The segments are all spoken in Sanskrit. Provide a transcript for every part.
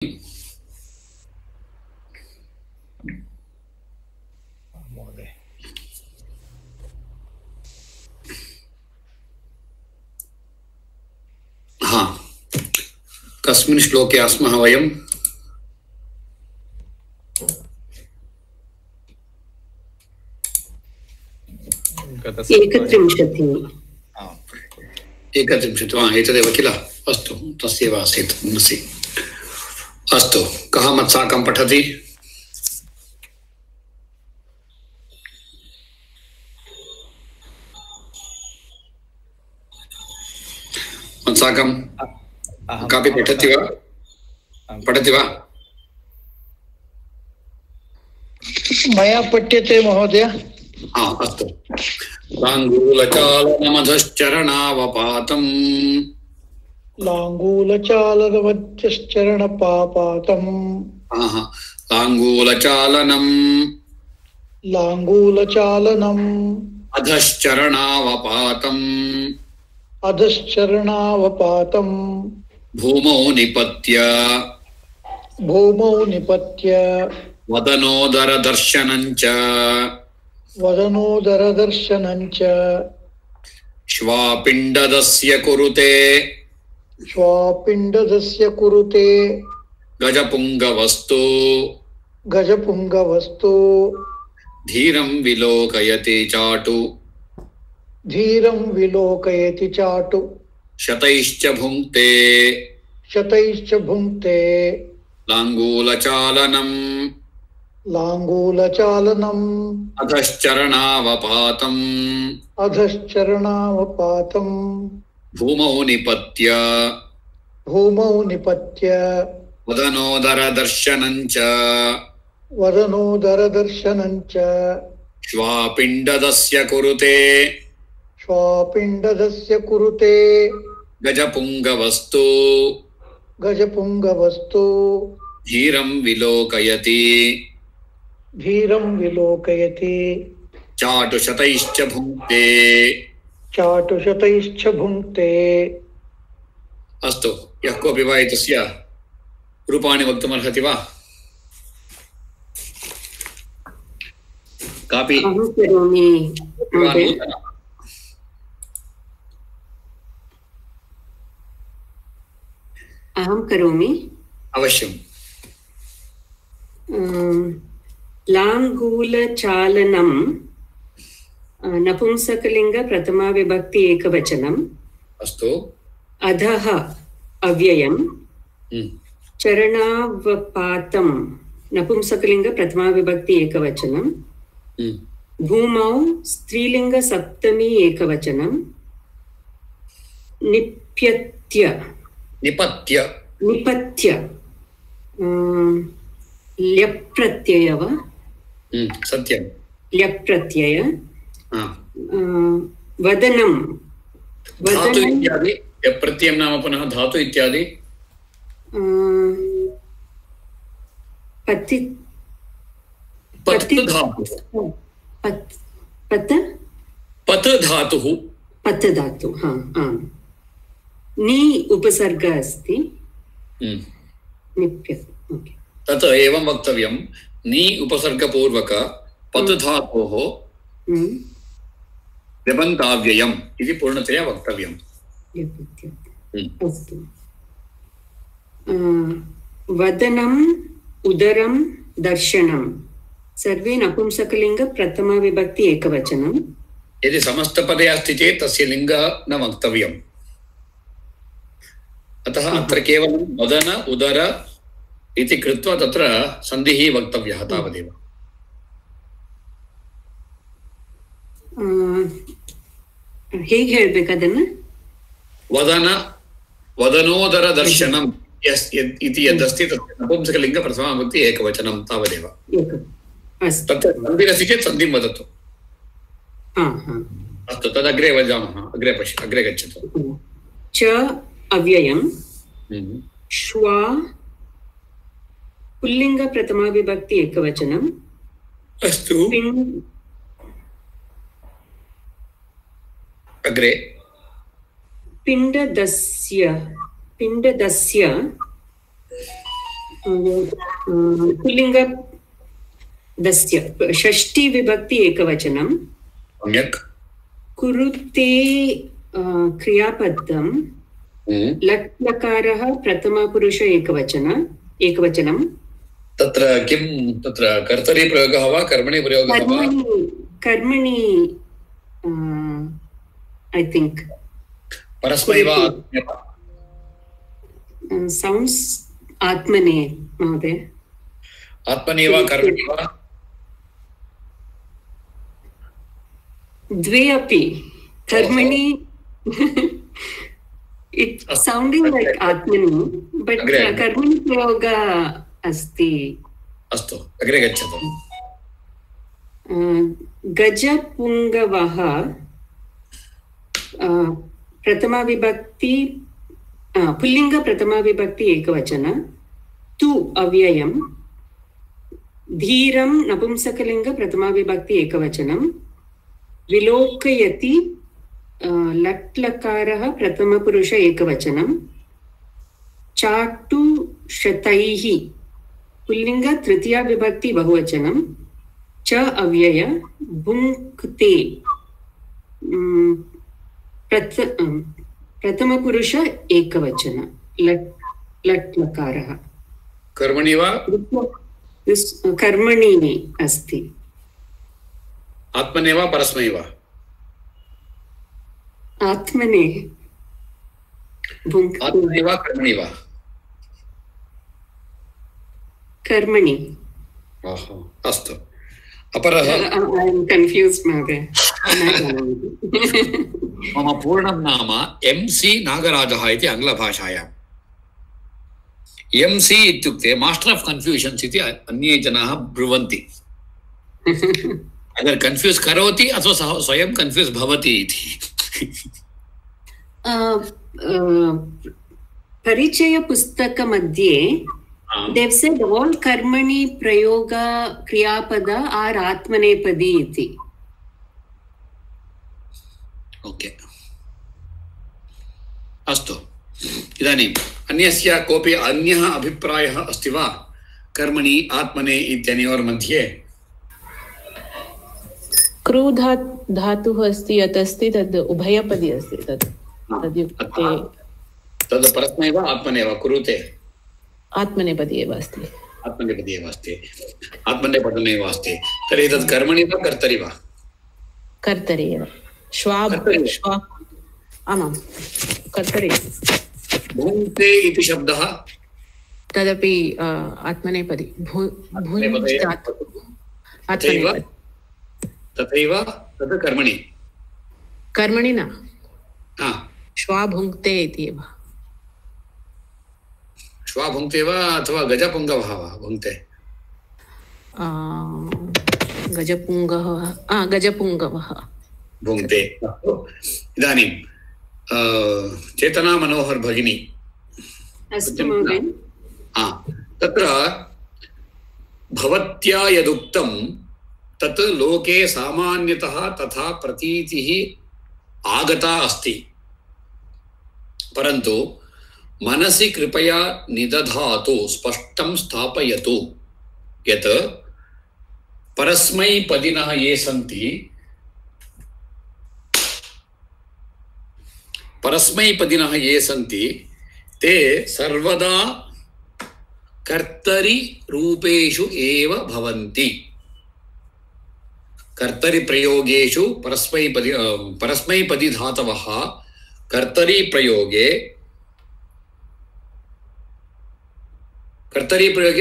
हाँ, कस्मिन् श्लोके अस्मः वयम्? एकत्रिंशत् वा? एतदेव किल? अस्तु, तस्यैव आसीत् मनसि। अस्तु, कः मत्साकं पठति? मत्साकं कापि पठति वा? पठति वा? मया पठ्यते महोदय। हाँ, अस्तु। लाङ्गूलचालनमधश्चरणावपातम् लाङ्गूलचालनमधश्चरणपापातम् लाङ्गूलचालनम् अधश्चरणावपातम् भूमौ निपत्य वदनोदरदर्शनञ्च श्वापिण्डदस्य कुरुते गजपुङ्गवस्तु धीरं विलोकयति चाटु शतैश्च भुङ्क्ते लाङ्गूलचालनम् अधश्चरणावपातम् भूमौ निपत्य वदनोदरदर्शनञ्च श्वापिण्डदस्य कुरुते गजपुङ्गवस्तु धीरं विलोकयति चाटु शतैश्च भुङ्क्ते। अस्तु, यः कोऽपि वा एतस्य रूपाणि वक्तुमर्हति वा? कापि? अहं करोमि। अवश्यम्। लाङ्गूलचालनं नपुंसकलिङ्ग प्रथमा विभक्ति एकवचनम्। अस्तु। अधः अव्ययम्। चरणावपातं नपुंसकलिङ्ग प्रथमा विभक्ति एकवचनम्। भूमौ स्त्रीलिङ्ग सप्तमी एकवचनम्। निपत्य ल्यप्रत्यय वा? सत्यं। ल्यप्रत्यय। वदनं धातु इत्यादि। ल्यप्रत्ययं नाम पुनः धातु इत्यादि। पत् धातुः। हाँ, आम्। नी उपसर्ग अस्ति। निप्य। तत् एवं वक्तव्यं। नी उपसर्गपूर्वक पत् धातोः व्यबन्ताव्ययम् इति पूर्णतया वक्तव्यम्। अस्तु। वदनम् उदरं दर्शनं सर्वे नपुंसकलिङ्ग प्रथमा विभक्ति एकवचनं। यदि समस्तपदे अस्ति चेत् तस्य लिङ्ग न वक्तव्यम्। अतः अत्र केवलं वदन उदर इति कृत्वा तत्र सन्धिः वक्तव्यः तावदेव। ಹೇಗೆ ಹೇಳಬೇಕದನ್ನ? वदनोदरदर्शनम् इति यदस्ति तत् नपुंसकलिङ्ग प्रथमा विभक्ति एकवचनं तावदेव। तत्र सन्धिरस्ति चेत् सन्धिं वदतु। अस्तु, तदग्रे वदामः। अग्रे गच्छतु। च अव्ययम्। श्वा पुल्लिङ्ग प्रथमा विभक्ति एकवचनम्। अस्तु, अग्रे पुल्लिङ्गदस्य षष्ठी विभक्ति एकवचनं सम्यक् कुरुते क्रियापदं लट् लकारः प्रथमपुरुष एकवचनं तत्र किं तत्र कर्तरि प्रयोगः वा कर्मणि प्रयोगः वा कर्मणि I think परस्मैव sounds आत्मने महोदय आत्मनि वा कर्मणि वा द्वे अपि कर्मणि it sounding like आत्मनि but कर्मणि प्रयोग अस्ति अस्तु अग्रे गच्छतु गजपुङ्गवः प्रथमा विभक्ति पुल्लिङ्ग प्रथमा विभक्ति एकवचन तु अव्ययम् धीरं नपुंसकलिङ्ग प्रथमा विभक्ति एकवचनं विलोकयति लट् लकारः प्रथमपुरुष एकवचनं चाटुशतैः पुल्लिङ्ग तृतीया विभक्ति बहुवचनं च अव्यय भुङ्क्ते प्रथमपुरुष एकवचन लट् लकारः कर्मणि वा कर्मणि अस्ति आत्मने वा परस्मै वा आत्मने आत्मने वा कर्मणि वा कर्मणि अस्तु अपरः कन्फ्यूस् महोदय मम पूर्णं नाम MC नागराजः इति आङ्ग्लभाषायाम् MC इत्युक्ते मास्टर् आफ् कन्फ्यूषन्स् इति अन्ये जनाः ब्रुवन्ति अगर कन्फ्यूस् करोति अथवा सः स्वयं कन्फ्यूस् भवति इति परिचयपुस्तकमध्ये they've said all कर्मणि प्रयोग क्रियापद are आत्मनेपदी इति ओके अस्तु इदानीम् अन्यस्य कोऽपि अन्यः अभिप्रायः अस्ति वा कर्मणि आत्मने इत्यनयोर्मध्ये क्रू धातुः अस्ति यत् अस्ति तद् उभयपदी अस्ति तद् तद् परस्मै वा आत्मने वा कुरुते आत्मनेपदी एव अस्ति आत्मनेपदी एव अस्ति आत्मनेपदमे एव अस्ति तर्हि तद् कर्मणि वा कर्तरि वा कर्तरि एव आमां कर्तरि भुङ्क्ते इति शब्दः तदपि आत्मनेपदी तथैव तद् कर्मणि कर्मणि न श्वा भुङ्क्ते इति एव श्वा भुङ्क्ते वा अथवा गजपुङ्गवः वा भुङ्क्ते गजपुङ्गवः भुङ्क्ते इदानीं चेतना मनोहर भगिनी अस्तु महोदय तत्र भवत्या यदुक्तं तत् लोके सामान्यतः तथा प्रतीतिः आगता अस्ति परन्तु मनसि कृपया निदधातु स्पष्टं स्थापयतु यत् परस्मैपदिनः ये सन्ति परस्मैपदिनः ये सन्ति ते सर्वदा कर्तरि रूपेषु एव भवन्ति कर्तरि प्रयोगेषु परस्मैपदी धातवः कर्तरि प्रयोगे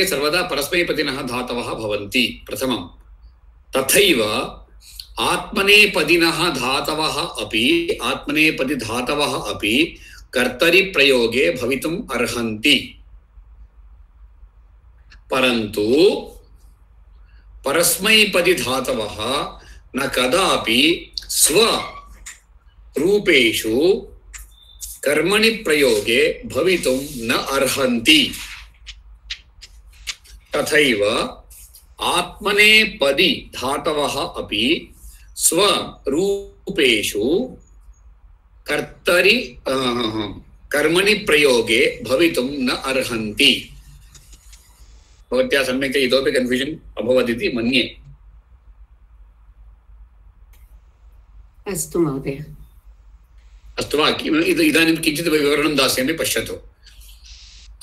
सर्वदा परस्मैपदिनः धातवः भवन्ति प्रथमं तथैव आत्मनेपदिनः धातवः अपि कर्तरि प्रयोगे भवितुम् अर्हन्ति परन्तु परस्मैपदी धातवः न कदापि स्वरूपेषु कर्मणि प्रयोगे भवितुं न अर्हन्ति तथैव आत्मनेपदी धातवः अपि स्वरूपेषु कर्मणि प्रयोगे भवितुं न अर्हन्ति भवत्या सम्यक्तया इतोपि कन्फ्यूजन् अभवत् इति मन्ये। अस्तु महोदय। अस्तु वा? इदानीं किञ्चित् विवरणं दास्यामि, पश्यतु।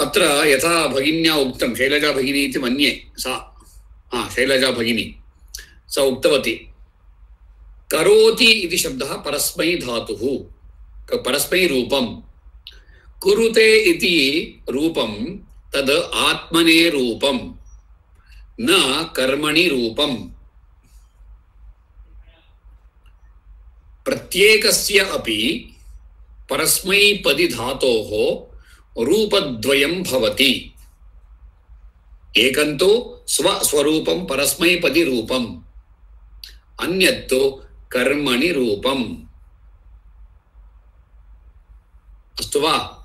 अत्र यथा भगिन्या उक्तं, शैलजा भगिनी इति मन्ये, सा शैलजा भगिनी सा उक्तवती, करोति इति शब्दः परस्मै धातुः, परस्मै रूपं। कुरुते इति रूपं तद् आत्मने रूपं, न कर्मणि रूपं। प्रत्येकस्य अपि परस्मैपदी धातोः रूपद्वयं भवति। एकन्तु स्वस्वरूपं परस्मैपदी रूपम्, अन्यत्तु कर्मणि रूपम्। अस्तु वा?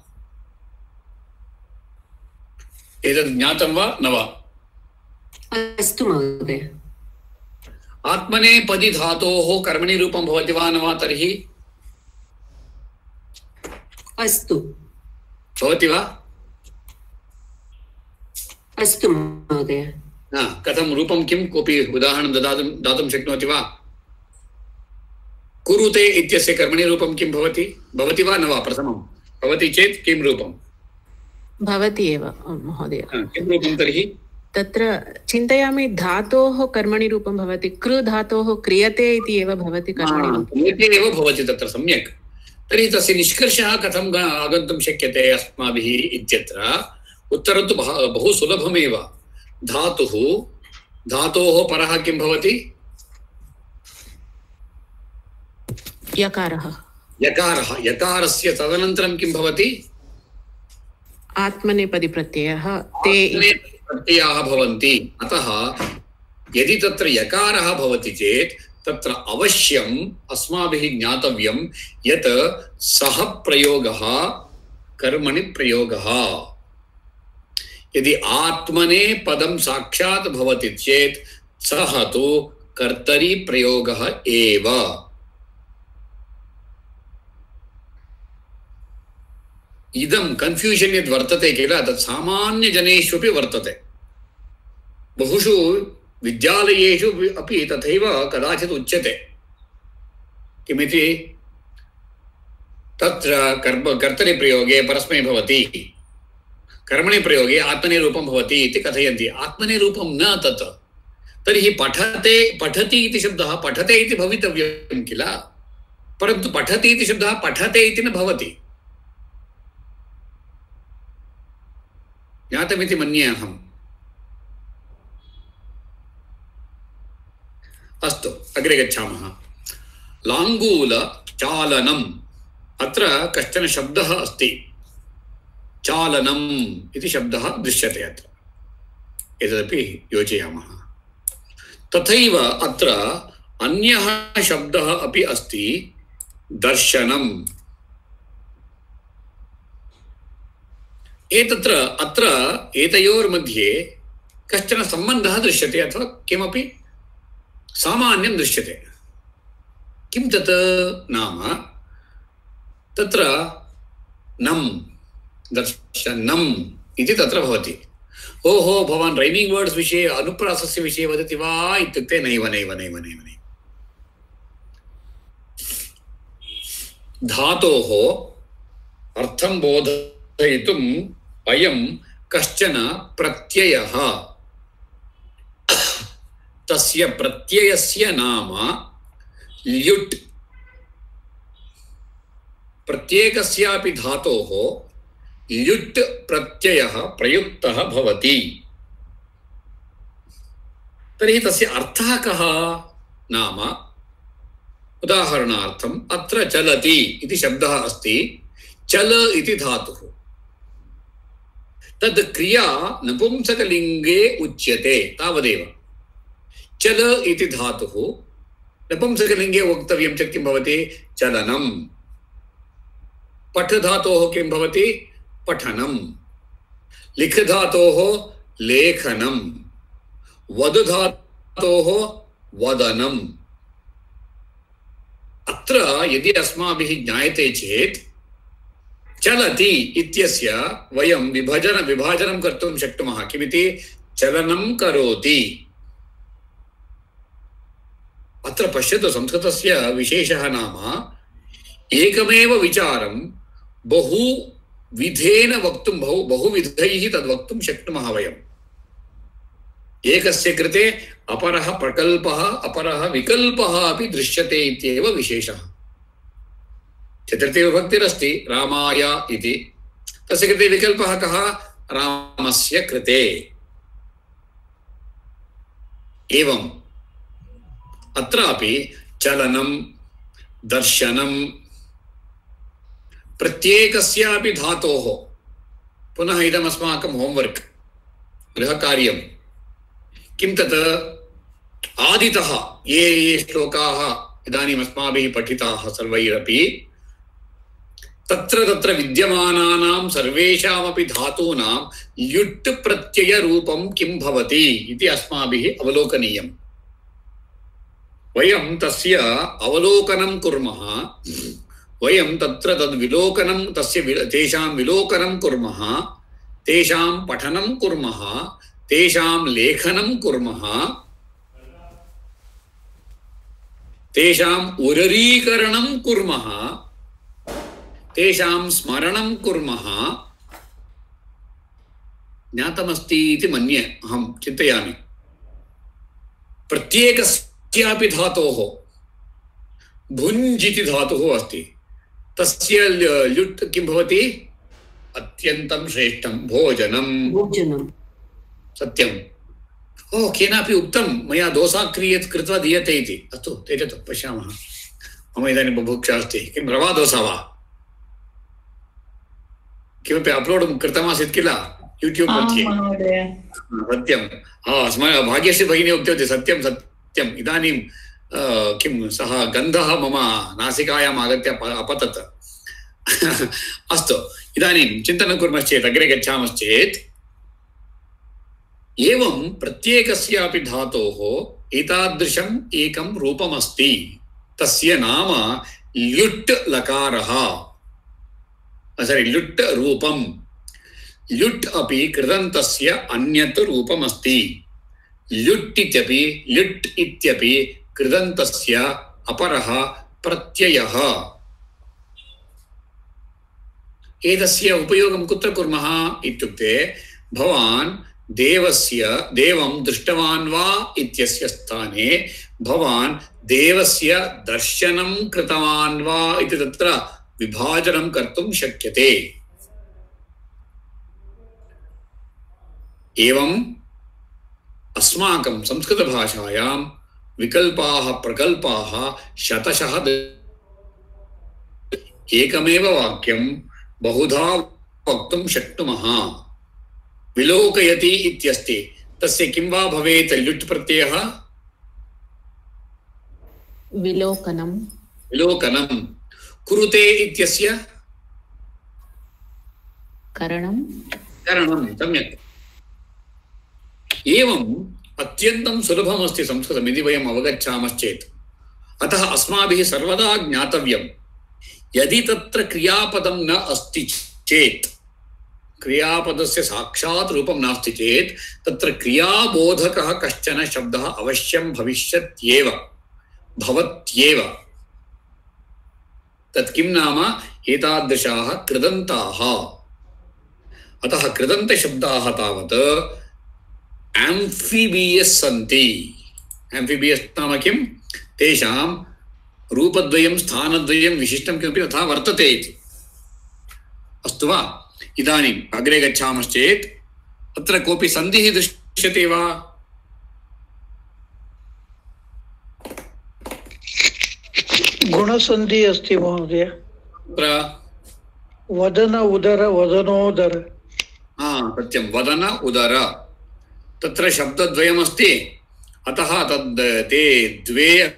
एतत् ज्ञातं वा न वा? अस्तु महोदय। आत्मनेपदी धातोः कर्मणि रूपं भवति वा न वा? तर्हि अस्तु भवति वा? अस्तु महोदय। कथं रूपं किं? कोऽपि उदाहरणं दातुं शक्नोति वा? कुरुते इत्यस्य कर्मणि रूपं किं भवति? भवति वा न वा? प्रथमं भवति चेत् किं रूपं? भवति एव महोदय। किं रूपं तर्हि? तत्र चिन्तयामि धातोः कर्मणि रूपं भवति, कृ धातोः क्रियते इति एव भवति कर्मणि रूपं। क्रियते एव भवति तत्र, सम्यक्। तर्हि तस्य निष्कर्षः कथं आगन्तुं शक्यते अस्माभिः इत्यत्र उत्तरं तु बहु सुलभमेव। धातोः परः किं भवति? यकारः। यकारस्य तदनन्तरं किं भवति? आत्मनेपदी प्रत्ययः, ते प्रत्ययाः भवन्ति। अतः यदि तत्र यकारः भवति चेत् तत्र अवश्यम् अस्माभिः ज्ञातव्यं यत् सः प्रयोगः कर्मणि प्रयोगः। यदि आत्मने पदं साक्षात् भवति चेत् सः तु कर्तरि प्रयोगः एव। इदं कन्फ्यूजन् यद् वर्तते किल, तत् सामान्यजनेष्वपि वर्तते। बहुषु विद्यालयेषु अपि तथैव कदाचित् उच्यते। किमिति? तत्र कर्तरि प्रयोगे परस्मै भवति, कर्मणि प्रयोगे आत्मने रूपं भवति इति कथयन्ति। आत्मने रूपं न तत्। तर्हि पठति इति शब्दः पठते इति भवितव्यं किल, परन्तु पठति इति शब्दः पठते इति न भवति। ज्ञातमिति मन्ये अहम्। अस्तु, अग्रे गच्छामः। लाङ्गूलचालनम्, अत्र कश्चन शब्दः अस्ति, चालनम् इति शब्दः दृश्यते अत्र। एतदपि योजयामः। तथैव अत्र अन्यः शब्दः अपि अस्ति, दर्शनम्। अत्र एतयोर्मध्ये कश्चन सम्बन्धः दृश्यते अथवा किमपि सामान्यं दृश्यते। किं तत् नाम? तत्र नम्, दर्शनम् इति तत्र भवति। ओहो, भवान् रैमिङ्ग् वर्ड्स् विषये, अनुप्रासस्य विषये वदति वा इत्युक्ते नैव। धातोः अर्थं बोधयितुम् अयं कश्चन प्रत्ययः। तस्य प्रत्ययस्य नाम ल्युट्। प्रत्येकस्यापि धातोः ल्युट् प्रत्ययः प्रयुक्तः भवति। तर्हि तस्य अर्थः कः नाम, उदाहरणार्थम् अत्र चलति इति शब्दः अस्ति। चल इति धातुः, तद् क्रिया नपुंसकलिङ्गे उच्यते, तावदेव। चल इति धातुः नपुंसकलिङ्गे वक्तव्यं चेत् किं भवति? चलनम्। पठ धातोः किं भवति? पठनम्। लिख धातोः लेखनम्। वद धातोः वदनम्। अत्र यदि अस्माभिः ज्ञायते चेत् चलति इत्यस्य वयं विभाजनं कर्तुं शक्नुमः। किमिति? चलनं करोति। अत्र पश्यतु, संस्कृतस्य विशेषः नाम एकमेव विचारं बहुविधेन वक्तुं बहुविधैः तद्वक्तुं शक्नुमः वयम्। एकस्य कृते अपरः प्रकल्पः अपरः विकल्पः अपि दृश्यते इत्येव विशेषः। चतुर्थी विभक्तिरस्ति रामाय इति, तस्य कृते विकल्पः कः? रामस्य कृते। एवम् अत्रापि चलनं दर्शनं प्रत्येकस्यापि धातोः, पुनः इदमस्माकं होम्वर्क् गृहकार्यं, किं तत् आदितः ये ये श्लोकाः इदानीम् अस्माभिः पठिताः सर्वैरपि तत्र तत्र विद्यमानानां सर्वेषामपि धातूनां ल्युट् प्रत्ययरूपं किं भवति इति अस्माभिः अवलोकनीयम्। वयं तस्य अवलोकनं कुर्मः, वयं तत्र तद्विलोकनं तेषां विलोकनं कुर्मः, तेषां पठनं कुर्मः, तेषां लेखनं कुर्मः, तेषाम् उररीकरणं कुर्मः, तेषां स्मरणं कुर्मः। ज्ञातमस्ति इति मन्ये, अहं चिन्तयामि। प्रत्येकस्यापि धातोः भुञ् इति धातुः अस्ति, तस्य ल्युट् किं भवति? अत्यन्तं श्रेष्ठं भोजनं। सत्यम्। ओ, केनापि उक्तं मया दोसा कृत्वा दीयते इति। अस्तु, त्यजतु, पश्यामः। मम इदानीं बुभुक्षा अस्ति। किं रवा दोसा वा? किमपि अपलोड् कृतमासीत् किल यूट्यूब् मध्ये? सत्यं। भाग्यश्री भगिनी उक्तवती, सत्यं सत्यम्। इदानीं किं सः गन्धः मम नासिकायाम् आगत्य अपतत्। अस्तु, इदानीं चिन्तनं कुर्मश्चेत्, अग्रे गच्छामश्चेत्, एवं प्रत्येकस्यापि धातोः एतादृशम् एकं रूपमस्ति, तस्य नाम ल्युट् लकारः। ल्युट् रूपं। ल्युट् अपि कृदन्तस्य अन्यत् रूपमस्ति। ल्युट् इत्यपि कृदन्तस्य अपरः प्रत्ययः। एतस्य उपयोगं कुत्र कुर्मः इत्युक्ते, भवान् देवं दृष्टवान् वा इत्यस्य स्थाने भवान् देवस्य दर्शनं कृतवान् वा इति तत्र विभाजनं कर्तुं शक्यते। एवम् अस्माकं संस्कृतभाषायां विकल्पाः प्रकल्पाः शतशः एकमेव वाक्यं बहुधा वक्तुं शक्नुमः। विलोकयति इत्यस्ति, तस्य किं वा भवेत्? ल्युट् प्रत्ययः विलोकनं। कुरुते इत्यस्य करणं। सम्यक्। एवम् अत्यन्तं सुलभमस्ति संस्कृतम् इति वयम् अवगच्छामश्चेत्। अतः अस्माभिः सर्वदा ज्ञातव्यं, यदि तत्र क्रियापदं न अस्ति चेत्, क्रियापदस्य साक्षात् रूपं नास्ति चेत्, तत्र क्रियाबोधकः कश्चन शब्दः अवश्यं भविष्यत्येव, भवत्येव। तत् किं नाम? एतादृशाः कृदन्ताः। अतः कृदन्तशब्दाः तावत् एम्फिबियस् सन्ति। एम्फिबियस् नाम किं? तेषां रूपद्वयं स्थानद्वयं विशिष्टं किमपि तथा वर्तते इति। अस्तु वा? इदानीम् अग्रे गच्छामश्चेत्, अत्र कोऽपि सन्धिः दृश्यते वा? गुणसन्धि अस्ति महोदय। वदन उदर वदनोदर। सत्यं, वदन उदर। तत्र शब्दद्वयमस्ति, अतः तद् ते द्वे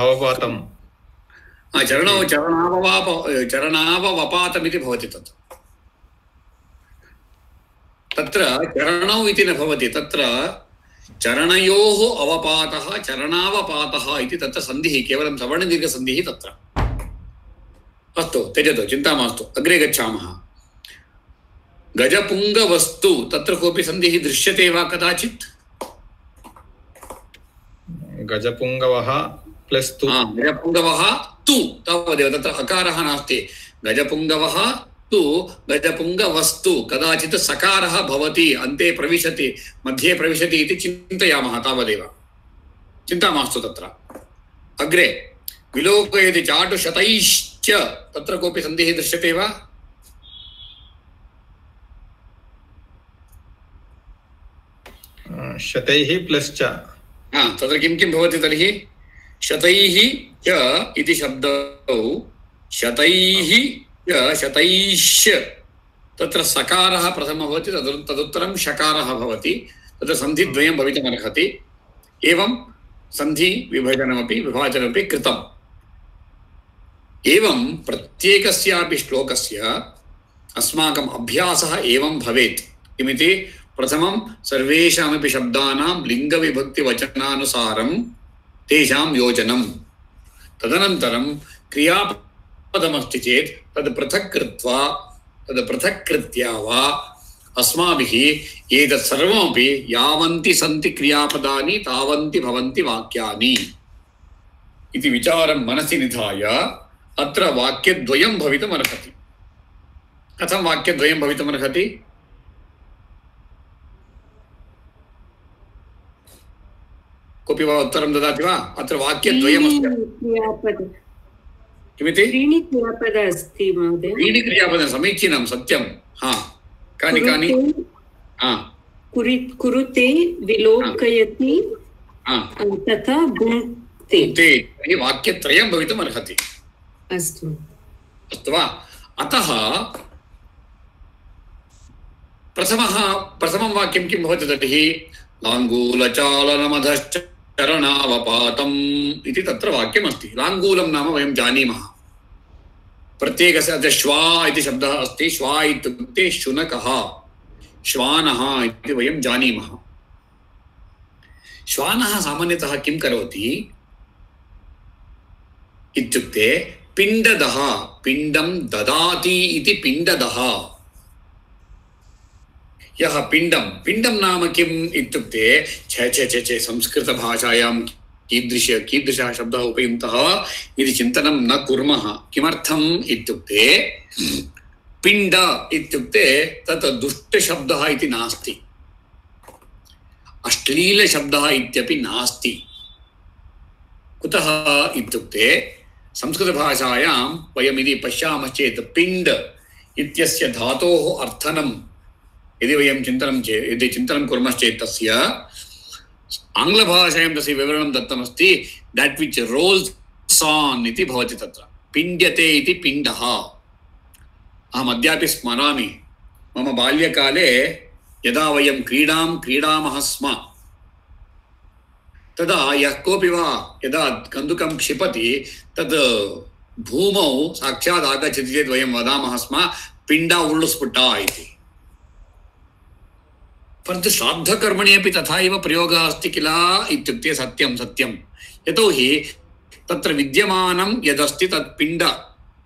अवपातं चरणावपातमिति भवति तत् तत्र चरणौ इति न भवति तत्र चरणयोः अवपातः चरणावपातः इति तत्र सन्धिः केवलं सवर्णदीर्घसन्धिः तत्र अस्तु त्यजतु चिन्ता मास्तु अग्रे गच्छामः गजपुङ्गवस्तु तत्र कोऽपि सन्धिः दृश्यते वा कदाचित् गजपुङ्गवः प्लस् तु गजपुङ्गवः तु तावदेव तत्र अकारः नास्ति गजपुङ्गवः तु गजपुङ्गवस्तु कदाचित् सकारः भवति अन्ते प्रविशति मध्ये प्रविशति इति चिन्तयामः तावदेव चिन्ता मास्तु तत्र अग्रे विलोकयति चाटुशतैश्च तत्र कोऽपि सन्धिः दृश्यते वा शतैः प्लस् च तत्र किं किं भवति तर्हि शतैः च इति शब्दौ शतैः च शतैश्च तत्र सकारः प्रथमः भवति तदुत्तरं शकारः भवति तत्र सन्धिद्वयं भवितुमर्हति एवं सन्धि विभाजनमपि कृतम् एवं प्रत्येकस्यापि श्लोकस्य अस्माकम् अभ्यासः एवं भवेत् किमिति प्रथमं सर्वेषामपि शब्दानां लिङ्गविभक्तिवचनानुसारं तेषां योजनं तदनन्तरं क्रियापदमस्ति चेत् तद् पृथक् कृत्या वा अस्माभिः एतत् सर्वमपि यावन्ति सन्ति क्रियापदानि तावन्ति भवन्ति वाक्यानि इति विचारं मनसि निधाय अत्र वाक्यद्वयं भवितुमर्हति कथं वाक्यद्वयं भवितुमर्हति कोऽपि वा उत्तरं ददाति वा अत्र वाक्यद्वयमस्ति किमिति त्रीणि क्रियापद अस्ति महोदय त्रीणि क्रियापद समीचीनं सत्यं कानि कुरुते विलोकयति तथा भुङ्क्ते वाक्यत्रयं भवितुम् अर्हति अस्तु वा अतः प्रथमं वाक्यं किं भवति तर्हि लाङ्गूलचालनमधश्चरणावपातम् इति तत्र वाक्यमस्ति लाङ्गूलं नाम वयं जानीमः प्रत्येकस्य अत्र श्वा इति शब्दः अस्ति श्वा इत्युक्ते शुनकः श्वानः इति वयं जानीमः श्वानः सामान्यतः किं करोति इत्युक्ते पिण्डदः पिण्डं ददाति इति पिण्डदः यः पिण्डं नाम किम् इत्युक्ते छे संस्कृतभाषायां कीदृशः शब्दः उपयुक्तः इति चिन्तनं न कुर्मः किमर्थम् इत्युक्ते पिण्ड इत्युक्ते तत् दुष्टशब्दः इति नास्ति अश्लीलशब्दः इत्यपि नास्ति कुतः इत्युक्ते संस्कृतभाषायां वयं यदि पश्यामश्चेत् पिण्ड इत्यस्य धातोः अर्थनं यदि वयं चिन्तनं कुर्मश्चेत् तस्य आङ्ग्लभाषायां तस्य विवरणं दत्तमस्ति that which rolls on इति भवति तत्र पिण्ड्यते इति पिण्डः अहम् अद्यापि स्मरामि मम बाल्यकाले यदा वयं क्रीडामः स्म तदा यः कोऽपि वा यदा कन्दुकं क्षिपति तद् भूमौ साक्षात् आगच्छति चेत् वयं वदामः स्म पिण्डा उळ्ळुस्फुटा इति परन्तु श्राद्धकर्मणि अपि तथा एव प्रयोगः अस्ति किल इत्युक्ते सत्यं यतोहि तत्र विद्यमानं यदस्ति तत् पिण्ड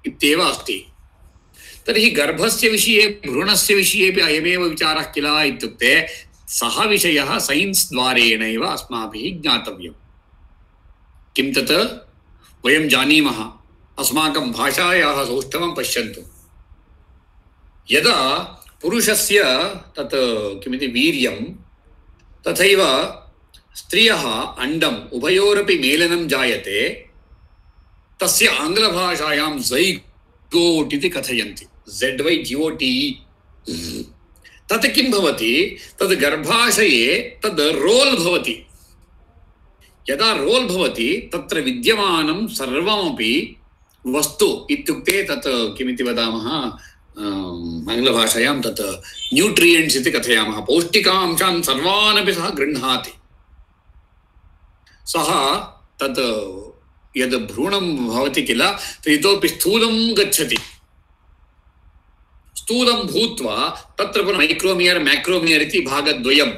इत्येव अस्ति तर्हि गर्भस्य विषये भ्रूणस्य विषयेपि अयमेव विचारः किल इत्युक्ते सः विषयः सैन्स् द्वारेणैव अस्माभिः ज्ञातव्यं किं तत् वयं जानीमः अस्माकं भाषायाः सौष्ठवं पश्यन्तु यदा पुरुषस्य तत् किमिति वीर्यं तथैव स्त्रियः अण्डम् उभयोरपि मेलनं जायते तस्य आङ्ग्लभाषायां ज़ैगोट् इति कथयन्ति ZYGOTE तत् किं भवति तद् गर्भाशये तद् रोल् भवति यदा रोल् भवति तत्र विद्यमानं सर्वमपि वस्तु इत्युक्ते तत् किमिति वदामः आङ्ग्लभाषायां तत् न्यूट्रियेण्ट्स् इति कथयामः पौष्टिकांशान् सर्वानपि सः गृह्णाति सः तत् यद् भ्रूणं भवति किल इतोपि स्थूलं गच्छति स्थूलं भूत्वा तत्र मैक्रोमियर् मैक्रोमियर् इति भागद्वयं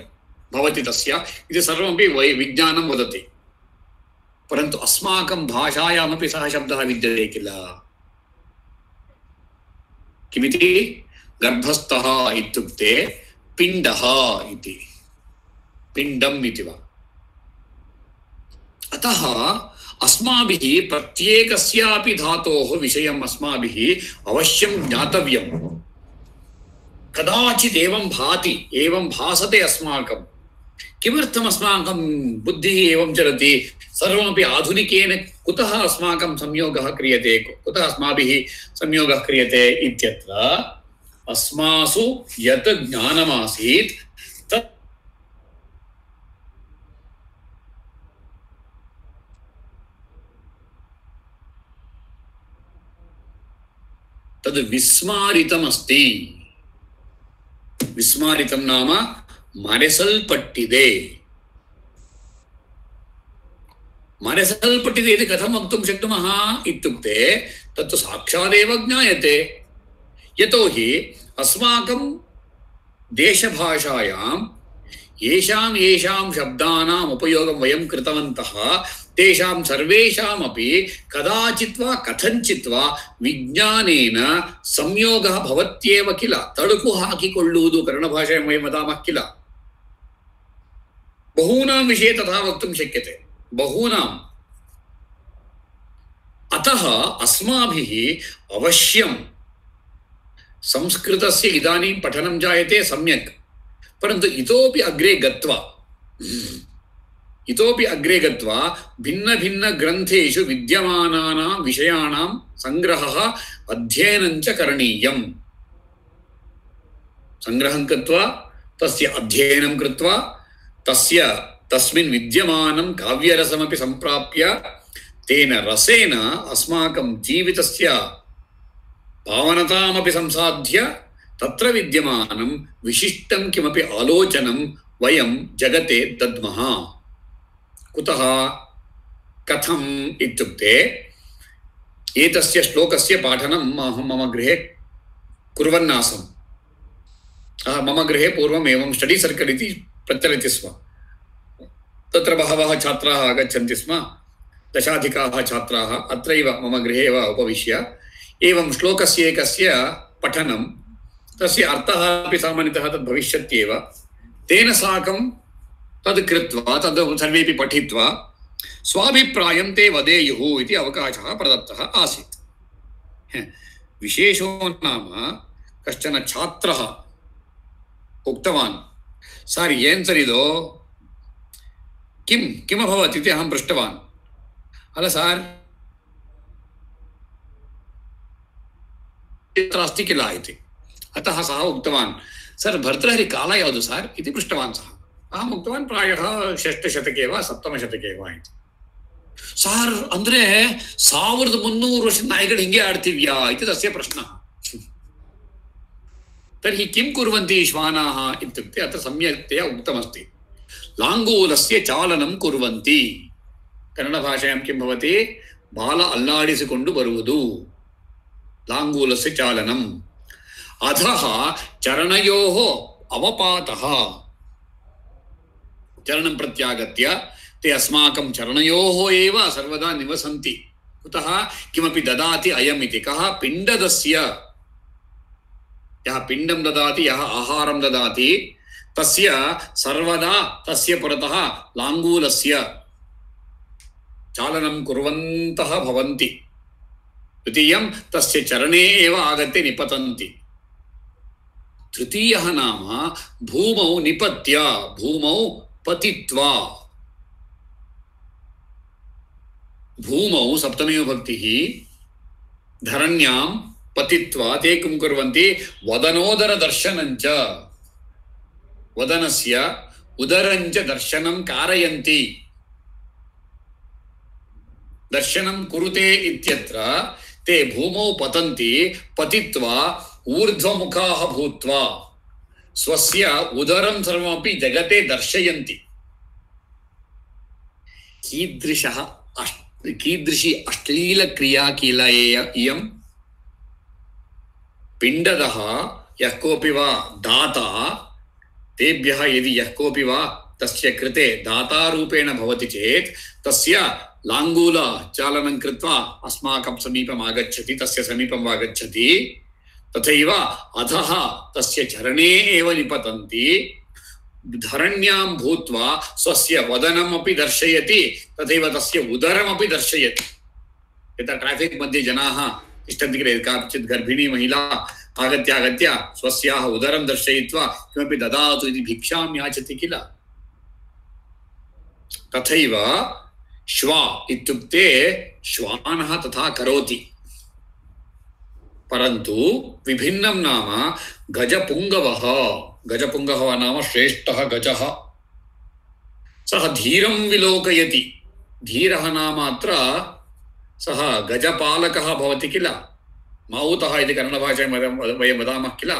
भवति तस्य इति सर्वमपि विज्ञानं वदति परन्तु अस्माकं भाषायामपि सः शब्दः विद्यते किल किमिति गर्भस्थः इत्युक्ते पिण्डः इति पिण्डम् इति वा अतः अस्माभिः प्रत्येकस्यापि धातोः विषयम् अस्माभिः अवश्यं ज्ञातव्यं कदाचित् एवं भाति एवं भासते अस्माकं किमर्थम् अस्माकं बुद्धिः एवं चलति सर्वमपि आधुनिकेन कुतः अस्माकं संयोगः क्रियते कुतः अस्माभिः संयोगः क्रियते इत्यत्र अस्मासु यत् ज्ञानमासीत् तत् तद् विस्मारितमस्ति विस्मारितं नाम मरेसल्पट्टिदे मरेसल्पट्टिदे इति कथं वक्तुं शक्नुमः इत्युक्ते तत्तु साक्षादेव ज्ञायते यतोहि अस्माकं देशभाषायां येषां शब्दानाम् उपयोगं वयं कृतवन्तः तेषां सर्वेषामपि कदाचित् वा कथञ्चित् वा विज्ञानेन संयोगः भवत्येव किल तडुकु हाकिಕೊಳ್ಳುವುದು कन्नडभाषायां वयं वदामः किल बहूनां विषये तथा वक्तुं शक्यते बहूनाम् अतः अस्माभिः अवश्यं संस्कृतस्य इदानीं पठनं जायते सम्यक् परन्तु इतोपि अग्रे गत्वा भिन्न भिन्न ग्रन्थेषु विद्यमानानां विषयाणां संग्रहः अध्ययनं च करणीयम् संग्रहं कृत्वा तस्य अध्ययनं कृत्वा तस्मिन् विद्यमानं काव्यरसमपि सम्प्राप्य तेन रसेन अस्माकं जीवितस्य पावनतामपि संसाध्य तत्र विद्यमानं विशिष्टं किमपि आलोचनं वयं जगते दद्मः कुतः कथम् इत्युक्ते एतस्य श्लोकस्य पाठनं मम गृहे कुर्वन्नासम् मम गृहे पूर्वम् एवं स्टडी सर्कल इति प्रचलति स्म तत्र बहवः छात्राः आगच्छन्ति स्म दशाधिकाः छात्राः अत्रैव मम गृहे एव उपविश्य एवं श्लोकस्य एकस्य पठनं तस्य अर्थः अपि सामान्यतः तद् भविष्यत्येव तेन साकं तद् कृत्वा तद् सर्वेपि पठित्वा स्वाभिप्रायं ते वदेयुः इति अवकाशः प्रदत्तः आसीत् विशेषो नाम कश्चन छात्रः उक्तवान् सार् ಏನ್ ಸರ್ ಇದು किम् अभवत् इति अहं पृष्टवान् अल सार् अस्ति किल इति अतः सः उक्तवान् सर भर्तृहरिकाल यावदु सर इति पृष्टवान् सः अहम् उक्तवान् प्रायः 6th शतके वा 7th शतके वा इति सर ಅಂದ್ರೆ 1300 ವರ್ಷದ ನಾಯಿಗಳು ಹಿಂಗೆ ಆಡ್ತಿವ್ಯಾ इति तस्य प्रश्नः तर्हि किं कुर्वन्ति श्वानाः इत्युक्ते अत्र सम्यक्तया उक्तमस्ति लाङ्गूलस्य चालनं कुर्वन्ति कन्नडभाषायां किं भवति बाल अल्लाडिसिकोण्डु बरुवुदु लाङ्गूलस्य चालनम् अधः चरणयोः अवपातः चरणं प्रत्यागत्य ते अस्माकं चरणयोः एव सर्वदा निवसन्ति कुतः किमपि ददाति अयम् इति कः पिण्डदस्य यः पिण्डं ददाति यः आहारं ददाति तस्य सर्वदा तस्य पुरतः लाङ्गूलस्य चालनं कुर्वन्तः भवन्ति द्वितीयं तस्य चरणे एव आगत्य निपतन्ति तृतीयः नाम भूमौ निपत्य भूमौ पतित्वा भूमौ सप्तमी विभक्तिः धरण्यां पतित्वा ते किं कुर्वन्ति वदनोदर दर्शनञ्च वदनस्य उदरञ्च दर्शनं कारयन्ति दर्शनं कुरुते इत्यत्र ते भूमौ पतन्ति पतित्वा ऊर्ध्वमुखाः भूत्वा स्वस्य उदरं सर्वमपि जगते दर्शयन्ति कीदृशः कीदृशी अश्लीलक्रिया किल इयं पिण्डदः यः कोऽपि वा दाता तेभ्यः यदि यः कोऽपि वा तस्य कृते दातारूपेण भवति चेत् तस्य लाङ्गूलचालनं कृत्वा अस्माकं समीपम् आगच्छति, तस्य समीपम् आगच्छति, तथैव अधः तस्य चरणे एव निपतन्ति, धरण्यां भूत्वा स्वस्य वदनमपि दर्शयति, तथैव तस्य उदरमपि दर्शयति। यथा ट्राफिक् मध्ये जनाः तिष्ठन्ति किल, काचित् गर्भिणी महिला आगत्य स्वस्याः उदरं दर्शयित्वा किमपि ददातु इति भिक्षां याचति किल, तथैव श्वा इत्युक्ते श्वानः तथा करोति। परन्तु विभिन्नं नाम गजपुङ्गवः। गजपुङ्गवः नाम श्रेष्ठः गजः। सः धीरं विलोकयति। धीरः नाम अत्र सः गजपालकः भवति किल, माउतः इति कन्नडभाषायां वयं वदामः किल।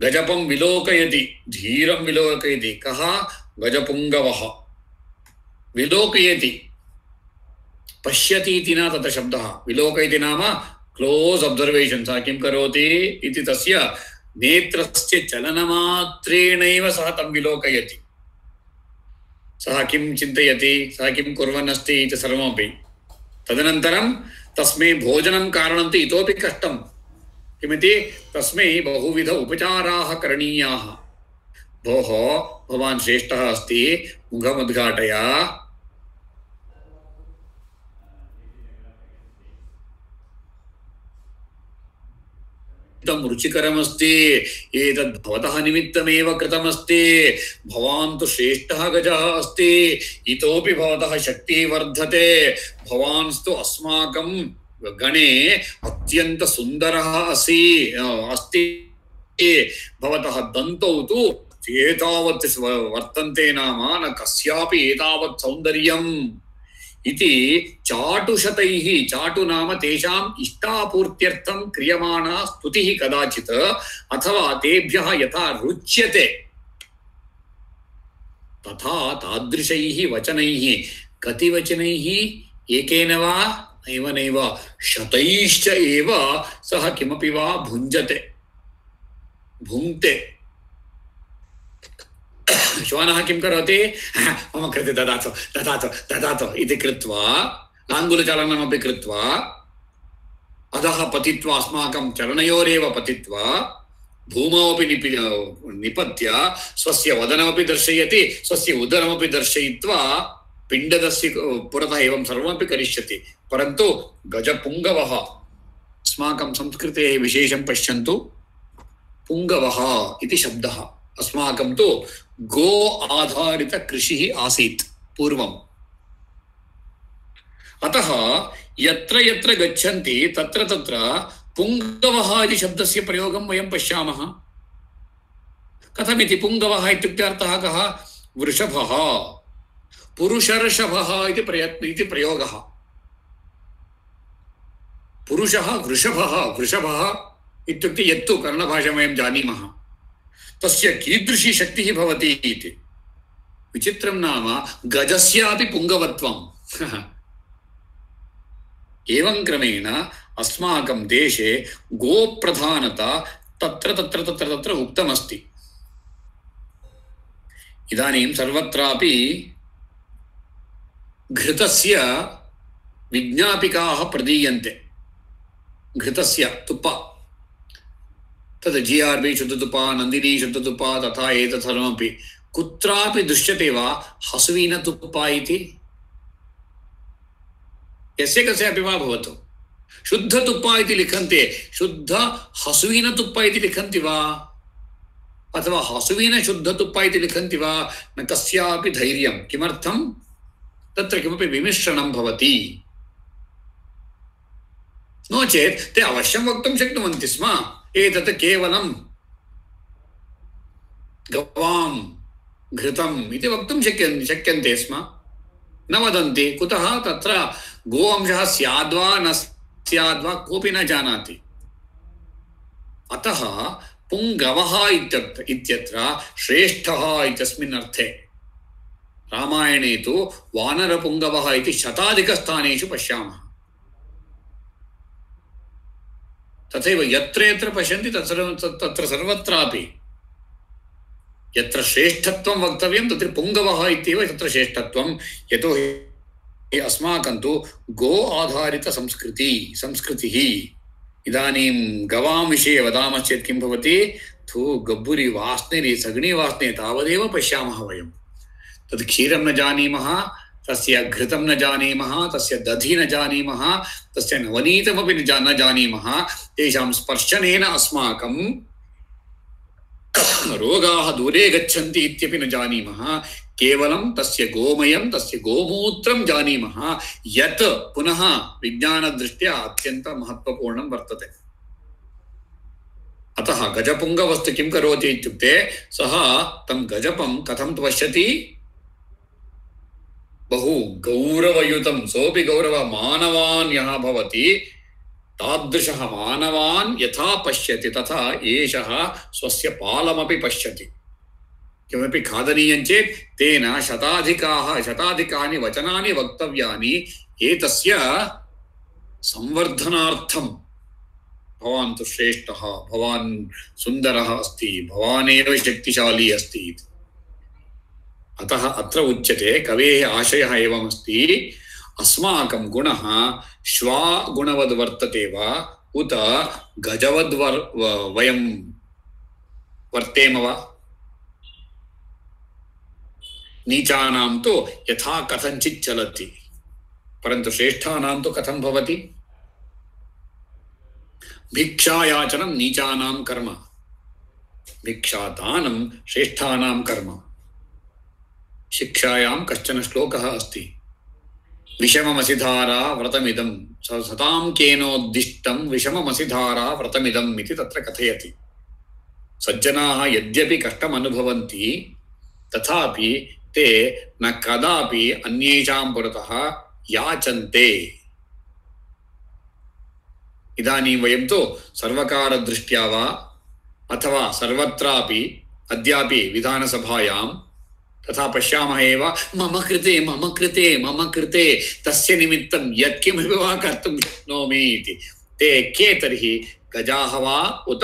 गजपं विलोकयति, धीरं विलोकयति। कः? गजपुङ्गवः। विलोकयति, पश्यति इति न तत्र शब्दः। विलोकयति नाम क्लोज ऑब्जर्वेशन। सः किं करोति इति तस्य नेत्रस्य चलनमात्रेणैव सः तं विलोकयति। सः किं चिन्तयति, सः किं कुर्वन् अस्ति इति सर्वमपि। तदनन्तरं तस्मै भोजनं कारणं तु इतोपि कष्टं। किमिति? तस्मै बहुविध उपचाराः करणीयाः। भोः, भवान् श्रेष्ठः अस्ति, मुखमुद्घाटय, रुचिकरमस्ति, एतद् भवतः निमित्तमेव कृतमस्ति, भवान् तु श्रेष्ठः गजः अस्ति, इतोपि भवतः शक्तिः वर्धते, भवान् तु अस्माकं गणे अत्यन्त सुन्दरः अस्ति, भवतः दन्तौ तु एतावत् वर्तन्ते नाम न कस्यापि एतावत् सौन्दर्यम् इति चाटुशतैः, चाटु नाम तेषाम् इष्टापूर्त्यर्थं क्रियमाणा स्तुतिः कदाचित्, अथवा तेभ्यः यथा रुच्यते तथा तादृशैः वचनैः। कति वचनैः? एकेन वा? नैव नैव, शतैश्च एव सः किमपि वा भुञ्जते, भुङ्क्ते। श्वानः किं करोति? मम कृते ददातु ददातु ददातु इति कृत्वा लाङ्गुलचालनमपि कृत्वा अधः पतित्वा, अस्माकं चरणयोरेव पतित्वा भूमौ अपि निपत्य स्वस्य वदनमपि दर्शयति, स्वस्य उदरमपि दर्शयित्वा पिण्डदस्य पुरतः एवं सर्वमपि करिष्यति। परन्तु गजपुङ्गवः, अस्माकं संस्कृतेः विशेषं पश्यन्तु, पुङ्गवः इति शब्दः। अस्माकं तु गो आधारित कृषिः आसीत् पूर्वम्। अतः यत्र यत्र गच्छन्ति तत्र तत्र पुङ्गवः इति शब्दस्य प्रयोगं वयं पश्यामः। कथमिति? पुङ्गवः इत्युक्ते अर्थः कः? वृषभः, पुरुषर्षभः इति प्रयोगः। पुरुषः वृषभः, वृषभः इत्युक्ते यत्तु कन्नडभाषायां वयं जानीमः, तस्य कीदृशी शक्तिः भवति इति। विचित्रं नाम गजस्यापि पुङ्गवत्वम्। एवं क्रमेण अस्माकं देशे गोप्रधानता तत्र तत्र तत्र तत्र उक्तमस्ति। इदानीं सर्वत्रापि घृतस्य विज्ञापिकाः प्रदीयन्ते। घृतस्य तुप्प, तद् GRB शुद्धतुप्प, नन्दिनी शुद्धतुप्प, तथा एतत् सर्वमपि कुत्रापि दृश्यते वा हसुविनतुप्प इति? यस्य कस्यापि वा भवतु, शुद्धतुप्प इति लिखन्ति, शुद्ध हसुविनतुप्प इति लिखन्ति वा, अथवा हसुविन शुद्धतुप्प इति लिखन्ति वा? न कस्यापि धैर्यं। किमर्थं? तत्र किमपि विमिश्रणं भवति। नो चेत् ते अवश्यं वक्तुं शक्नुवन्ति स्म, एतत् केवलं गवां घृतम् इति वक्तुं शक्यन्ते स्म। न वदन्ति। कुतः? तत्र गोवंशः स्याद्वा न स्याद्वा कोऽपि न जानाति। अतः पुङ्गवः इत्यत्र श्रेष्ठः इत्यस्मिन् अर्थे। रामायणे तु वानरपुङ्गवः इति शताधिकस्थानेषु पश्यामः। तथैव यत्र यत्र पश्यन्ति तत्र सर्वत्रापि यत्र श्रेष्ठत्वं वक्तव्यं तत्र पुङ्गवः इत्येव तत्र श्रेष्ठत्वं। यतोहि अस्माकं तु गो आधारित संस्कृतिः। इदानीं गवां विषये वदामश्चेत् किं भवति? थू गब्बुरि वास्ने सगणी वास्ने तावदेव पश्यामः वयं। तद् क्षीरं न जानीमः, तस्य घृतं न जानीमः, तस्य दधि न जानीमः, तस्य नवनीतमपि न जानीमः। तेषां स्पर्शनेन अस्माकं रोगाः दूरे गच्छन्ति इत्यपि न जानीमः। केवलं तस्य गोमयं, तस्य गोमूत्रं जानीमः, यत् पुनः विज्ञानदृष्ट्या अत्यन्तं महत्त्वपूर्णं वर्तते। अतः गजपुङ्गवस्तु किं करोति इत्युक्ते सः तं गजपं कथं पश्यति? बहु गौरवयुतं, सोऽपि गौरवमानवान् यः भवति तादृशः मानवान् यथा पश्यति तथा एषः स्वस्य पालमपि पश्यति। किमपि खादनीयं चेत् तेन शताधिकानि वचनानि वक्तव्यानि एतस्य संवर्धनार्थं। भवान् तु श्रेष्ठः, भवान् सुन्दरः अस्ति, भवानेव शक्तिशाली अस्ति। अतः अत्र उच्यते, कवेः आशयः एवमस्ति, अस्माकं गुणः श्वागुणवद् वर्तते वा उत गजवद् वयं वर्तेम वा? नीचानां तु यथा कथञ्चित् चलति, परन्तु श्रेष्ठानां तु कथं भवति? भिक्षायाचनं नीचानां कर्म, भिक्षादानं श्रेष्ठानां कर्म। शिक्षायां कश्चन श्लोकः अस्ति, विषममसिधारा व्रतमिदं सतां केनोद्दिष्टं विषममसिधारा व्रतमिदम् इति तत्र कथयति। सज्जनाः यद्यपि कष्टम् अनुभवन्ति तथापि ते न कदापि अन्येषां पुरतः याचन्ते। इदानीं वयं तु सर्वकारदृष्ट्या वा अथवा सर्वत्रापि अद्यापि विधानसभायां तथा पश्यामः एव, मम कृते तस्य निमित्तं यत्किमपि वा कर्तुं शक्नोमि इति। ते के तर्हि? गजाः वा उत?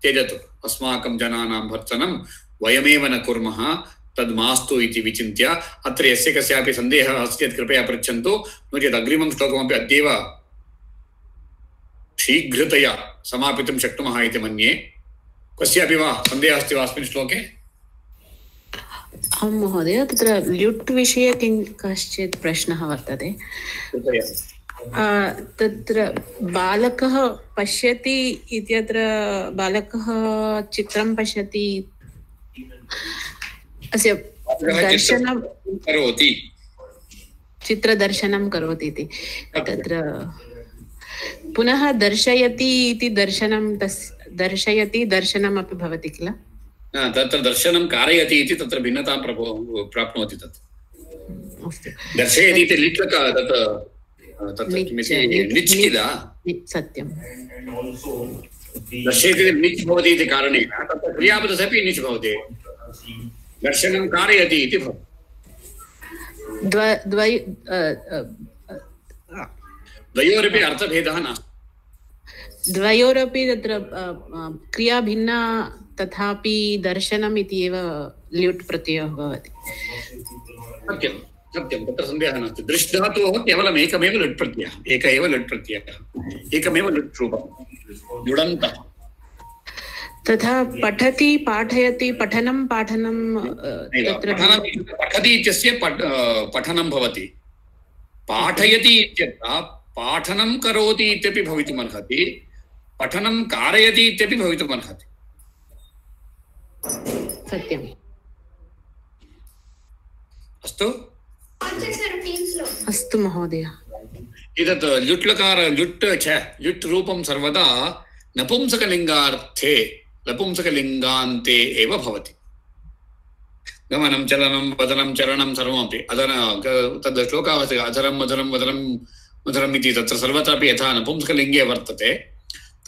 त्यजतु, अस्माकं जनानां भर्त्सनं वयमेव न कुर्मः, तद् मास्तु इति विचिन्त्य अत्र यस्य कस्यापि सन्देहः अस्ति चेत् कृपया पृच्छन्तु, नो चेत् अग्रिमं श्लोकमपि अद्यैव शीघ्रतया समापितुं शक्नुमः इति मन्ये। कस्यापि वा सन्देहः अस्ति वा अस्मिन् श्लोके? आं महोदय, तत्र ल्युट् विषये कश्चित् प्रश्नः वर्तते। तत्र बालकः पश्यति इत्यत्र बालकः चित्रं पश्यति, अस्य दर्शनं करोति, चित्रदर्शनं करोति इति। तत्र पुनः दर्शयति इति दर्शयति दर्शनमपि भवति किल? तत्र दर्शनं कारयति इति तत्र भिन्नतां प्राप्नोति। तत् दर्शयति इति लिट्लका तत् निच् किल? सत्यं, दर्शयति निच् भवति इति कारणेन तत्र क्रियापदस्यापि निच् भवति। दर्शनं कारयति इति भवति। द्वयोरपि अर्थभेदः नास्ति। द्वयोरपि तत्र क्रिया भिन्ना, तथापि दर्शनम् इति एव ल्युट् प्रत्ययः भवति। सत्यं सत्यं, तत्र सन्देहः नास्ति। दृश् धातोः केवलम् एकमेव लुट् प्रत्ययः, एकमेव लुट् रूपं, लुडन्तः। तथा पठति, पाठयति, पठनं तत्र पठति इत्यस्य पठनं भवति। पाठयति इत्यत्र पाठनं करोति इत्यपि भवितुमर्हति, पठनं कारयति इत्यपि भवितुमर्हति। सत्यम्। अस्तु महोदय। एतत् लुट् रूपं सर्वदा नपुंसकलिङ्गान्ते एव भवति। गमनं चलनं वदनं चरणं सर्वमपि तद् श्लोकः अस्ति, अधरं मधुरं वदनं मधुरम् इति तत्र सर्वत्रापि यथा नपुंसकलिङ्गे वर्तते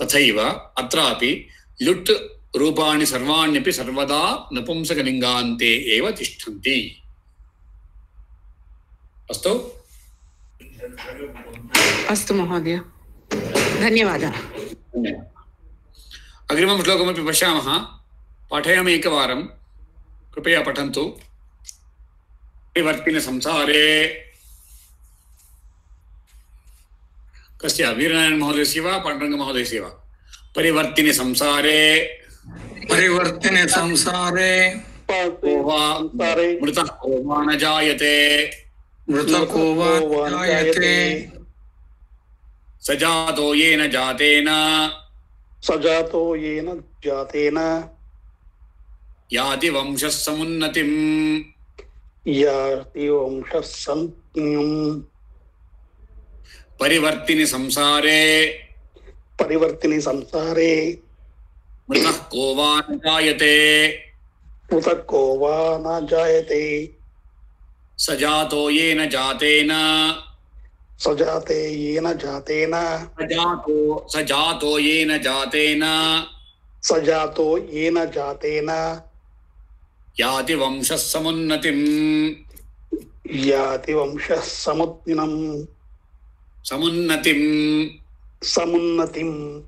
तथैव अत्रापि लुट् रूपाणि सर्वाण्यपि सर्वदा नपुंसकलिङ्गान्ते एव तिष्ठन्ति। अस्तु अस्तु महोदय, धन्यवादः। अग्रिमं श्लोकमपि पश्यामः। पाठयामि एकवारं, कृपया पठन्तु। परिवर्तिनि संसारे, कस्य, वीरनारायण महोदयस्य वा पाण्डुरङ्ग महोदयस्य वा? परिवर्तिनि संसारे, परिवर्तिनि संसारे को वा मृतः को वा न जायते, मृतको वा जायते, सजातो येन जातेन, सजातो येन जातेन, याति वंशः समुन्नतिम्, याति वंशः समुन्नतिम्। परिवर्तिनि संसारे, परिवर्तिनि संसारे, मृतः को वा न जायते, मृतः को वा न जायते, सजातो येन जातेन, सजाते येन जातेन, सजातो येन जातेन, सजातो येन जातेन, याति वंशः समुन्नतिम्, याति वंशः समुन्नतिम्, समुन्नतिम्। समुन्नतिम्।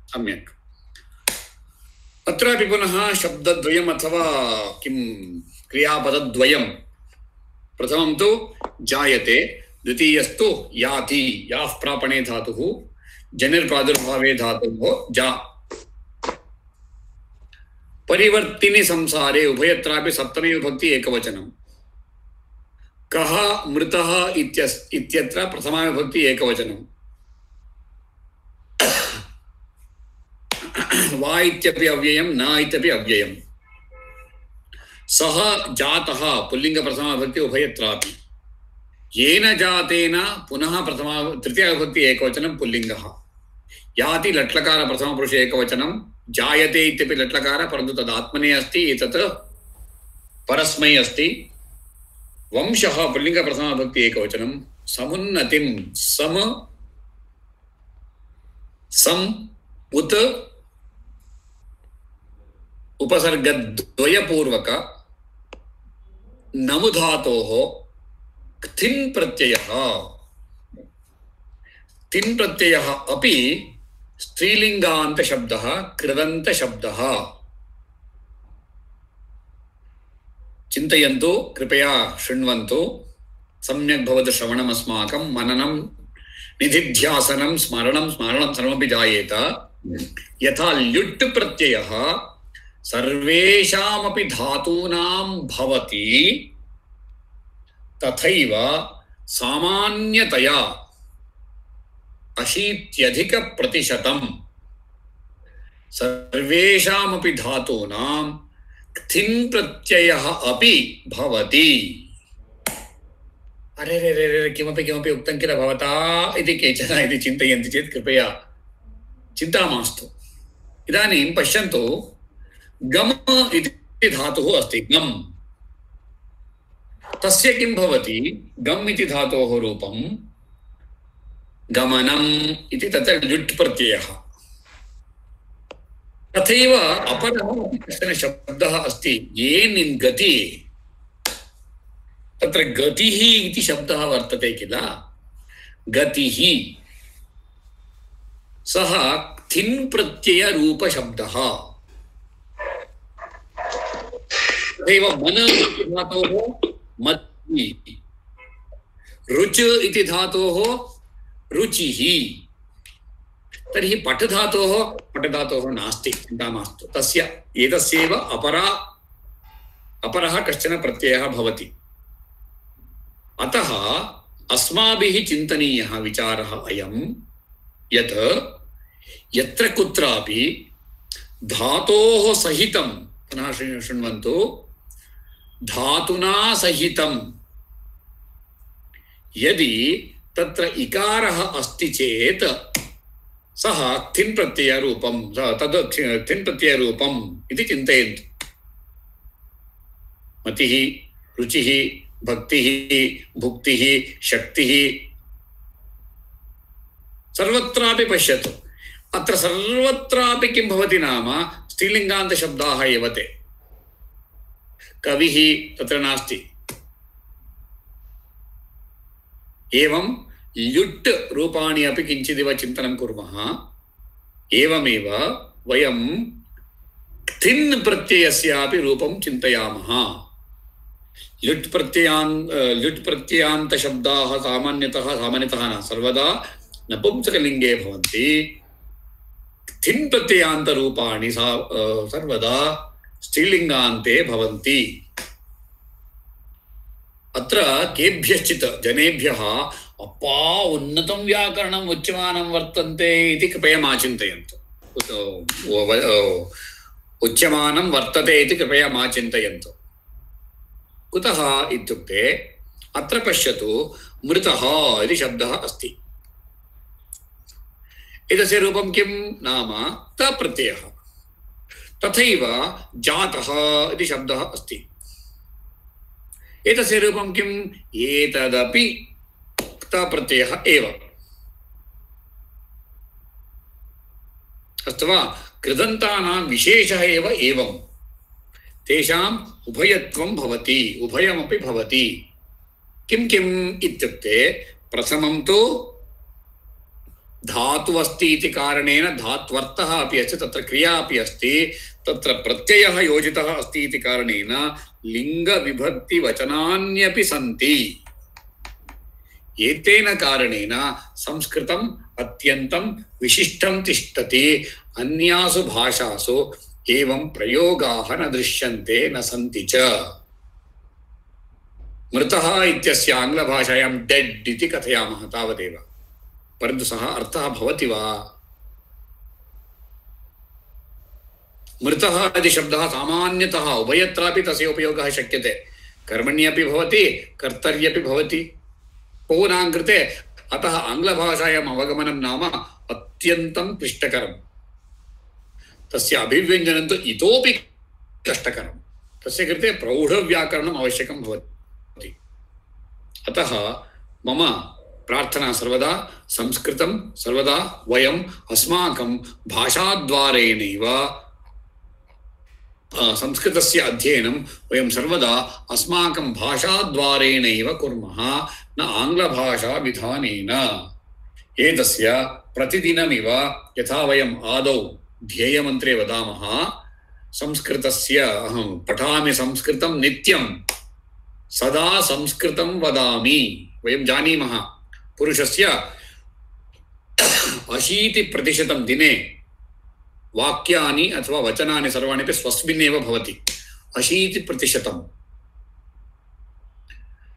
सम्यक्। अत्रापि पुनः शब्दद्वयम् अथवा किं क्रियापदद्वयं। प्रथमं तु जायते, द्वितीयस्तु याति, याः प्रापणे धातुः, जनिर्प्रादुर्भावे धातुः जा। परिवर्तिनि संसारे उभयत्रापि सप्तमी विभक्ति एकवचनं। कः मृतः इत्यत्र प्रथमा विभक्ति एकवचनं। वा इत्यपि अव्ययं, न इत्यपि अव्ययम्। सः जातः पुल्लिंग प्रथमा विभक्ति उभयत्रापि। येन जातेन पुनः प्रथमा तृतीया विभक्ति एकवचनं पुल्लिंगः। याति लट्लकार प्रथमा पुरुषे एकवचनं, जायते इत्यपि लट्लकार, परन्तु तद् आत्मने अस्ति, एतत् परस्मै अस्ति। वंशः पुल्लिंग प्रथमा विभक्ति एकवचनं। समुन्नतिं, सम सम् उत उपसर्गद्वयपूर्वक नमु धातोः क्थिन् प्रत्ययः। तिन् प्रत्ययः अपि स्त्रीलिंगान्त शब्दः, कृदन्त शब्दः। चिन्तयन्तु, कृपया शृण्वन्तु, सम्यक् भवतु श्रवणम्, अस्माकं मननं, निधिध्यासनं, स्मरणं सर्वमपि जायेत। यथा ल्युट् प्रत्ययः सर्वेषामपि धातूनां भवति, तथैव सामान्यतया 80% सर्वेषामपि धातूनां क्थिन् प्रत्ययः अपि भवति। अरे रे रे रे किमपि किमपि उक्तं किल भवता इति केचन इति चिन्तयन्ति चेत् कृपया चिन्ता मास्तु। इदानीं पश्यन्तु, गम इति धातुः अस्ति, गम। तस्य किं भवति? गम इति धातोः रूपं गमनम् इति, तत्र लुट् प्रत्ययः। तथैव अपरः कश्चन शब्दः अस्ति, येन गति। तत्र गतिः इति शब्दः वर्तते किल, गतिः। सः थिन् प्रत्यय रूपशब्दः। तथैव मन इति धातोः मति, रुच इति धातोः रुचिः। तर्हि पठ धातोः नास्ति, चिन्ता मास्तु। तस्य एतस्यैव अपरः कश्चन प्रत्ययः भवति। अतः अस्माभिः चिन्तनीयः विचारः अयं, यत् यत्र कुत्रापि धातोः सहितं, पुनः शृण्वन्तु, धातुना सहितं यदि तत्र इकारः अस्ति चेत् सः थिन् प्रत्ययरूपं, तद् थिन् प्रत्ययरूपम् इति चिन्तयन्तु। मतिः, रुचिः, भक्तिः, भुक्तिः, शक्तिः, सर्वत्रापि पश्यतु। अत्र सर्वत्रापि किं भवति नाम, स्त्रीलिङ्गान्त शब्दाः एव ते। कविः तत्र नास्ति, एवं ल्युट् रूपाणि अपि किञ्चिदिव चिन्तनं कुर्मः। एवमेव वयं थिन् प्रत्ययस्यापि रूपं चिन्तयामः। ल्युट् प्रत्ययान्तशब्दाः सामान्यतः न सर्वदा नपुंसकलिङ्गे भवन्ति। थिन् प्रत्ययान्तरूपाणि सर्वदा स्त्रीलिङ्गान्ते भवन्ति। अत्र केभ्यश्चित् जनेभ्यः अप्पा उन्नतं व्याकरणम् उच्यमानं वर्तन्ते इति कृपया मा चिन्तयन्तु। उच्यमानं वर्तते इति कृपया मा चिन्तयन्तु। कुतः इत्युक्ते अत्र पश्यतु, मृतः इति शब्दः अस्ति। एतस्य रूपं किं नाम तप्रत्ययः। तथैव जातः इति शब्दः अस्ति। एतस्य रूपं किम्? एतदपि तप्रत्ययः एव। अस्तु वा? कृदन्तानां विशेषः एव एवं। तेषाम् उभयत्वं भवति, उभयमपि भवति। किं किम् इत्युक्ते प्रथमं तु धातु अस्ति इति कारणेन धात्वर्थः अपि अस्ति, तत्र क्रिया अपि अस्ति, तत्र प्रत्ययः योजितः अस्ति इति कारणेन लिङ्गविभक्तिवचनान्यपि सन्ति। एतेन कारणेन संस्कृतम् अत्यन्तं विशिष्टं तिष्ठति। अन्यासु भाषासु एवं प्रयोगाः न दृश्यन्ते, न सन्ति च। मृतः इत्यस्य आङ्ग्लभाषायां डेड् इति कथयामः तावदेव, परन्तु सः अर्थः भवति वा? मृतः इति शब्दः सामान्यतः उभयत्रापि तस्य उपयोगः शक्यते। कर्मण्यपि भवति, कर्तर्यपि भवति बहूनां कृते। अतः आङ्ग्लभाषायाम् अवगमनं नाम अत्यन्तं क्लिष्टकरम्। तस्य अभिव्यञ्जनं तु इतोपि कष्टकरं। तस्य कृते प्रौढव्याकरणम् आवश्यकं भवति। अतः मम प्रार्थना सर्वदा संस्कृतं सर्वदा वयम् अस्माकं भाषाद्वारेणैव संस्कृतस्य अध्ययनं वयं सर्वदा अस्माकं भाषाद्वारेणैव कुर्मः, न आङ्ग्लभाषाविधानेन। एतस्य प्रतिदिनमिव यथा वयम् आदौ ध्येयमन्त्रे वदामः, संस्कृतस्य अहं पठामि संस्कृतं नित्यं सदा संस्कृतं वदामि। वयं जानीमः पुरुषस्य 80% दिने वाक्यानि अथवा वचनानि सर्वाणि स्वस्मिन्नेव भवति। 80%।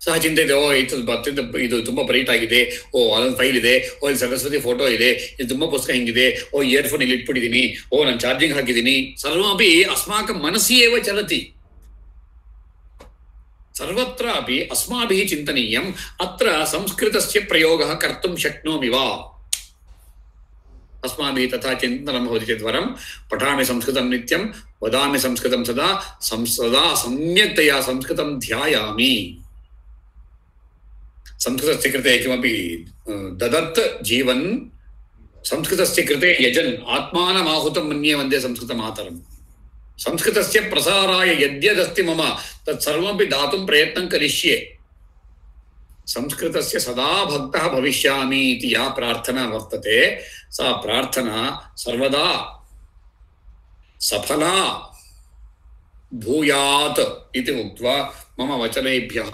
सः चिन्तयति, ओ ಇದು ತುಂಬ ಬ್ರೈಟ್ ಆಗಿದೆ, ಓ ಅದೊಂದು ಫೈಲ್ ಇದೆ, ಓ ಇಲ್ಲಿ ಸರಸ್ವತಿ ಫೋಟೋ ಇದೆ, ಇದು ತುಂಬ ಪುಸ್ತಕ ಹಿಂಗಿದೆ, ಓ ಇಯರ್ಫೋನ್ ಇಲ್ಲಿ ಇಟ್ಬಿಟ್ಟಿದ್ದೀನಿ, ಓ ನಾನು ಚಾರ್ಜಿಂಗ್ ಹಾಕಿದ್ದೀನಿ। ಸರ್ವಮಪಿ अस्माकं मनसि एव चलति। सर्वत्रापि अस्माभिः चिन्तनीयम्, अत्र संस्कृतस्य प्रयोगः कर्तुं शक्नोमि वा? अस्माभिः तथा चिन्तनं भवति चेत् वरं पठामि संस्कृतं नित्यं, वदामि संस्कृतं सदा, सदा सम्यक्तया संस्कृतं ध्यायामि। संस्कृतस्य कृते किमपि ददत् जीवन् संस्कृतस्य कृते यजन् आत्मानमाहुतं मन्ये वन्दे संस्कृतमातरम्। संस्कृतस्य प्रसाराय यद्यदस्ति मम तत्सर्वमपि दातुं प्रयत्नं करिष्ये। संस्कृतस्य सदा भक्तः भविष्यामि इति या प्रार्थना वर्तते, सा प्रार्थना सर्वदा सफला भूयात् इति उक्त्वा मम वचनेभ्यः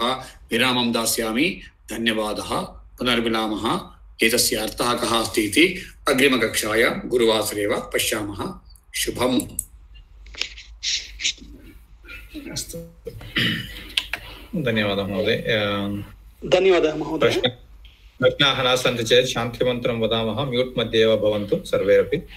विरामं दास्यामि। धन्यवादः। पुनर्मिलामः। एतस्य अर्थः कः अस्ति इति अग्रिमकक्षायां गुरुवासरे वा पश्यामः। शुभम्। अस्तु, धन्यवादः महोदय। धन्यवादः महोदय। प्रश्नाः न सन्ति चेत् शान्तिमन्त्रं वदामः। म्यूट् मध्ये एव भवन्तु सर्वे अपि।